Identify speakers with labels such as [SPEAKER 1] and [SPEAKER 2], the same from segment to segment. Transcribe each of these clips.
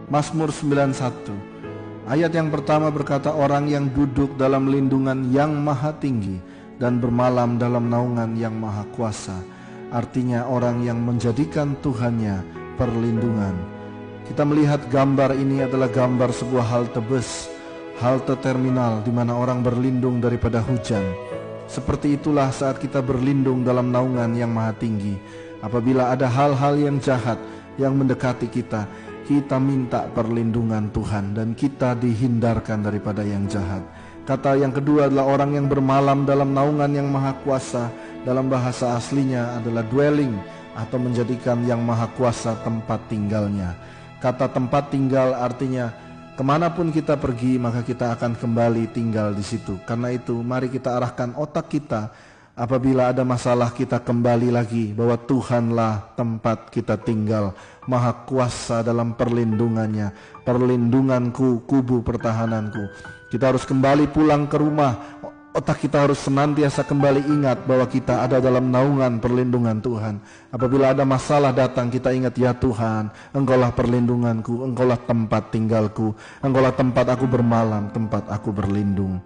[SPEAKER 1] Mazmur 91. Ayat yang pertama berkata, orang yang duduk dalam lindungan yang maha tinggi dan bermalam dalam naungan yang maha kuasa. Artinya orang yang menjadikan Tuhannya perlindungan. Kita melihat gambar ini adalah gambar sebuah halte bus, halte terminal di mana orang berlindung daripada hujan. Seperti itulah saat kita berlindung dalam naungan yang maha tinggi. Apabila ada hal-hal yang jahat yang mendekati kita, kita minta perlindungan Tuhan dan kita dihindarkan daripada yang jahat. Kata yang kedua adalah orang yang bermalam dalam naungan yang maha kuasa. Dalam bahasa aslinya adalah dwelling atau menjadikan yang maha kuasa tempat tinggalnya. Kata tempat tinggal artinya kemanapun kita pergi maka kita akan kembali tinggal di situ. Karena itu mari kita arahkan otak kita. Apabila ada masalah kita kembali lagi bahwa Tuhanlah tempat kita tinggal, maha kuasa dalam perlindungannya, perlindunganku, kubu pertahananku. Kita harus kembali pulang ke rumah, otak kita harus senantiasa kembali ingat bahwa kita ada dalam naungan perlindungan Tuhan. Apabila ada masalah datang kita ingat, ya Tuhan, Engkaulah perlindunganku, Engkaulah tempat tinggalku, Engkaulah tempat aku bermalam, tempat aku berlindung.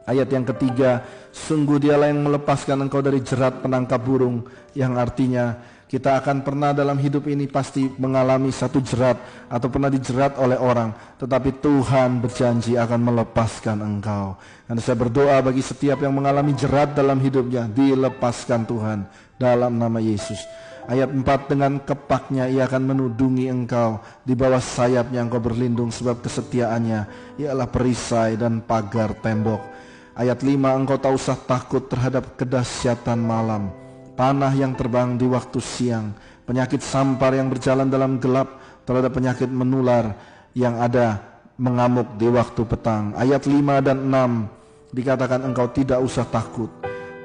[SPEAKER 1] Ayat yang ketiga, sungguh dialah yang melepaskan engkau dari jerat penangkap burung, yang artinya kita akan pernah dalam hidup ini pasti mengalami satu jerat atau pernah dijerat oleh orang, tetapi Tuhan berjanji akan melepaskan engkau. Dan saya berdoa bagi setiap yang mengalami jerat dalam hidupnya, dilepaskan Tuhan dalam nama Yesus. Ayat 4, dengan kepaknya ia akan menudungi engkau, di bawah sayapnya engkau berlindung, sebab kesetiaannya ialah perisai dan pagar tembok. Ayat 5, engkau tak usah takut terhadap kedahsyatan malam, panah yang terbang di waktu siang, penyakit sampar yang berjalan dalam gelap, terhadap penyakit menular yang ada mengamuk di waktu petang. Ayat 5 dan 6 dikatakan engkau tidak usah takut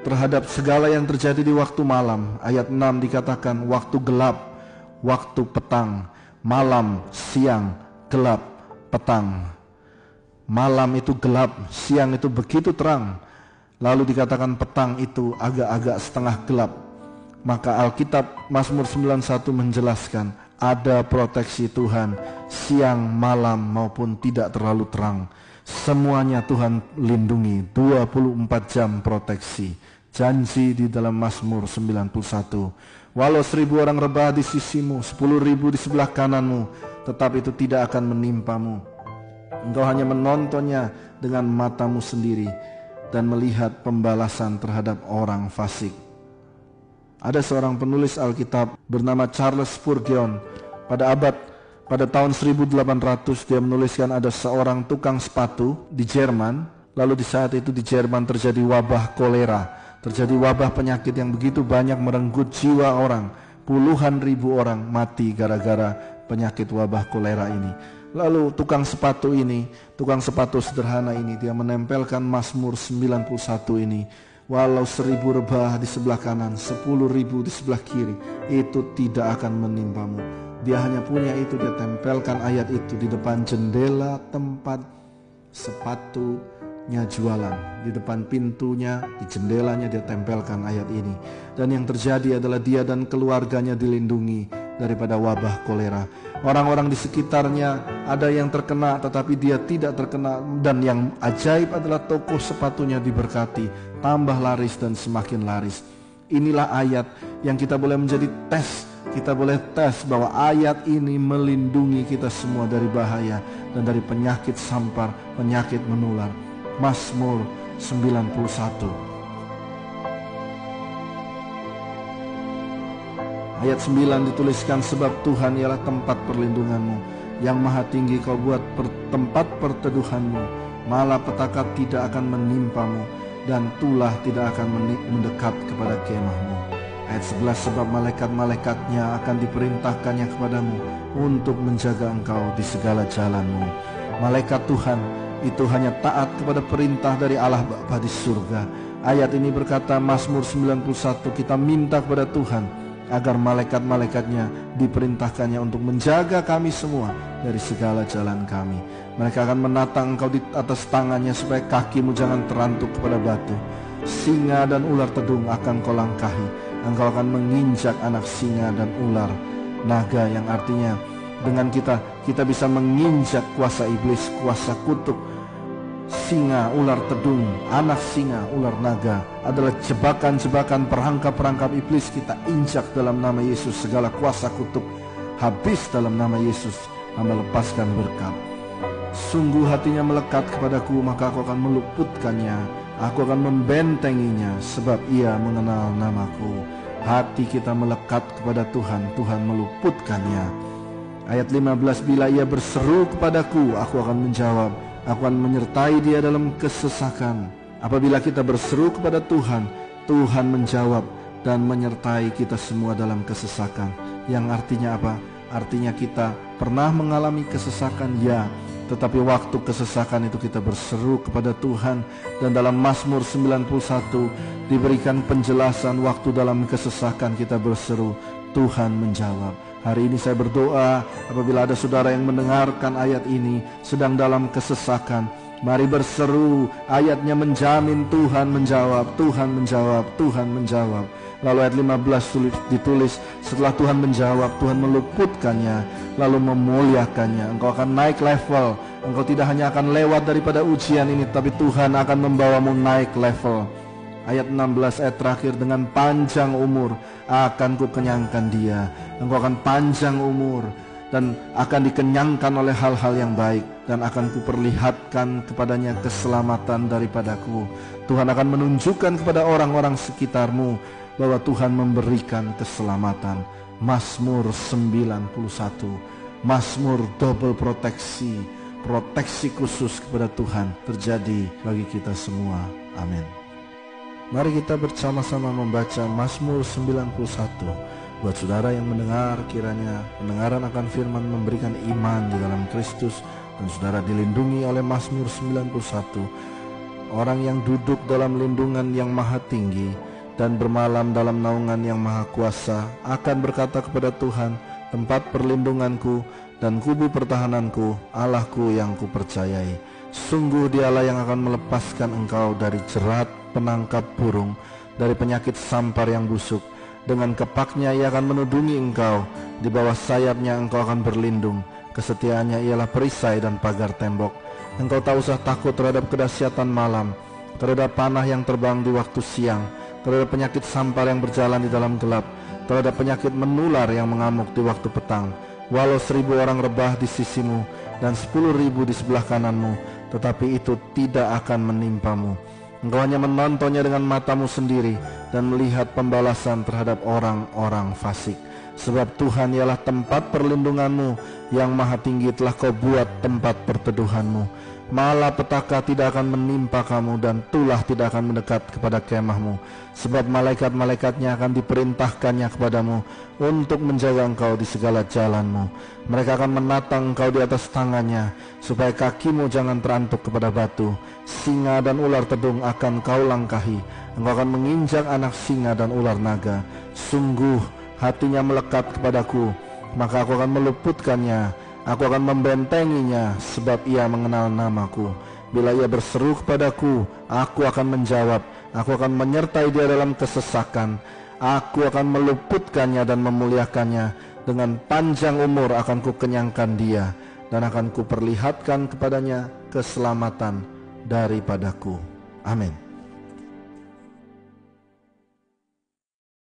[SPEAKER 1] terhadap segala yang terjadi di waktu malam. Ayat 6 dikatakan waktu gelap, waktu petang, malam, siang, gelap, petang. Malam itu gelap, siang itu begitu terang. Lalu dikatakan petang itu agak-agak setengah gelap. Maka Alkitab Mazmur 91 menjelaskan ada proteksi Tuhan siang, malam maupun tidak terlalu terang. Semuanya Tuhan lindungi, 24 jam proteksi. Janji di dalam Mazmur 91. Walau 1000 orang rebah di sisimu, 10.000 di sebelah kananmu, tetap itu tidak akan menimpamu. Engkau hanya menontonnya dengan matamu sendiri dan melihat pembalasan terhadap orang fasik. Ada seorang penulis Alkitab bernama Charles Spurgeon. Pada tahun 1800 dia menuliskan ada seorang tukang sepatu di Jerman. Lalu di saat itu di Jerman terjadi wabah kolera, terjadi wabah penyakit yang begitu banyak merenggut jiwa orang. Puluhan ribu orang mati gara-gara penyakit wabah kolera ini. Lalu tukang sepatu sederhana ini, dia menempelkan Mazmur 91 ini. Walau 1000 rebah di sebelah kanan, 10.000 di sebelah kiri, itu tidak akan menimpamu. Dia hanya punya itu, dia tempelkan ayat itu di depan jendela tempat sepatunya jualan. Di depan pintunya, di jendelanya dia tempelkan ayat ini. Dan yang terjadi adalah dia dan keluarganya dilindungi daripada wabah kolera. Orang-orang di sekitarnya ada yang terkena tetapi dia tidak terkena. Dan yang ajaib adalah toko sepatunya diberkati, tambah laris dan semakin laris. Inilah ayat yang kita boleh menjadi tes. Kita boleh tes bahwa ayat ini melindungi kita semua dari bahaya dan dari penyakit sampar, penyakit menular. Mazmur 91 ayat 9 dituliskan, sebab Tuhan ialah tempat perlindunganmu, yang maha tinggi kau buat tempat perteduhanmu, malapetaka tidak akan menimpamu, dan tulah tidak akan mendekat kepada kemahmu. Ayat 11, sebab malaikat-malaikatnya akan diperintahkannya kepadamu untuk menjaga engkau di segala jalanmu. Malaikat Tuhan itu hanya taat kepada perintah dari Allah Bapa di surga. Ayat ini berkata, Mazmur 91, kita minta kepada Tuhan agar malaikat-malaikatnya diperintahkannya untuk menjaga kami semua dari segala jalan kami. Mereka akan menatang engkau di atas tangannya supaya kakimu jangan terantuk kepada batu. Singa dan ular tedung akan kau langkahi. Engkau akan menginjak anak singa dan ular naga, yang artinya Dengan kita bisa menginjak kuasa iblis, kuasa kutuk, singa, ular tedung, anak singa, ular naga adalah jebakan-jebakan, perangkap-perangkap iblis. Kita injak dalam nama Yesus. Segala kuasa kutuk habis dalam nama Yesus. Hamba lepaskan berkat. Sungguh hatinya melekat kepadaku, maka aku akan meluputkannya. Aku akan membentenginya, sebab ia mengenal namaku. Hati kita melekat kepada Tuhan, Tuhan meluputkannya. Ayat 15, bila ia berseru kepadaku, aku akan menjawab. Aku akan menyertai dia dalam kesesakan. Apabila kita berseru kepada Tuhan, Tuhan menjawab dan menyertai kita semua dalam kesesakan. Yang artinya apa? Artinya kita pernah mengalami kesesakan, ya. Tetapi waktu kesesakan itu kita berseru kepada Tuhan. Dan dalam Mazmur 91 diberikan penjelasan waktu dalam kesesakan kita berseru, Tuhan menjawab. Hari ini saya berdoa, apabila ada saudara yang mendengarkan ayat ini sedang dalam kesesakan, mari berseru. Ayatnya menjamin Tuhan menjawab, Tuhan menjawab, Tuhan menjawab. Lalu ayat 15 ditulis, setelah Tuhan menjawab, Tuhan meluputkannya, lalu memuliakannya. Engkau akan naik level. Engkau tidak hanya akan lewat daripada ujian ini, tapi Tuhan akan membawamu naik level. Ayat 16 ayat terakhir, dengan panjang umur akan kukenyangkan dia. Engkau akan panjang umur dan akan dikenyangkan oleh hal-hal yang baik, dan akan kuperlihatkan kepadanya keselamatan daripadaku. Tuhan akan menunjukkan kepada orang-orang sekitarmu bahwa Tuhan memberikan keselamatan. Mazmur 91, Mazmur double proteksi, proteksi khusus kepada Tuhan terjadi bagi kita semua. Amin. Mari kita bersama-sama membaca Mazmur 91. Buat saudara yang mendengar, kiranya pendengaran akan firman memberikan iman di dalam Kristus, dan saudara dilindungi oleh Mazmur 91. Orang yang duduk dalam lindungan yang maha tinggi dan bermalam dalam naungan yang maha kuasa akan berkata kepada Tuhan, tempat perlindunganku dan kubu pertahananku, Allahku yang kupercayai. Sungguh dialah yang akan melepaskan engkau dari jerat penangkap burung, dari penyakit sampar yang busuk. Dengan kepaknya ia akan menudungi engkau, di bawah sayapnya engkau akan berlindung. Kesetiaannya ialah perisai dan pagar tembok. Engkau tak usah takut terhadap kedahsyatan malam, terhadap panah yang terbang di waktu siang, terhadap penyakit sampar yang berjalan di dalam gelap, terhadap penyakit menular yang mengamuk di waktu petang. Walau 1000 orang rebah di sisimu dan 10.000 di sebelah kananmu, tetapi itu tidak akan menimpamu. Engkau hanya menontonnya dengan matamu sendiri dan melihat pembalasan terhadap orang-orang fasik. Sebab Tuhan ialah tempat perlindunganmu, yang maha tinggi telah kau buat tempat perteduhanmu. Malapetaka tidak akan menimpa kamu, dan tulah tidak akan mendekat kepada kemahmu. Sebab malaikat-malaikatnya akan diperintahkannya kepadamu untuk menjaga engkau di segala jalanmu. Mereka akan menatang engkau di atas tangannya, supaya kakimu jangan terantuk kepada batu. Singa dan ular tedung akan kau langkahi. Engkau akan menginjak anak singa dan ular naga. Sungguh hatinya melekat kepadaku, maka aku akan meluputkannya. Aku akan membentenginya, sebab ia mengenal namaku. Bila ia berseru kepadaku, aku akan menjawab. Aku akan menyertai dia dalam kesesakan. Aku akan meluputkannya dan memuliakannya. Dengan panjang umur akan kukenyangkan dia, dan akan kuperlihatkan kepadanya keselamatan daripadaku. Amin.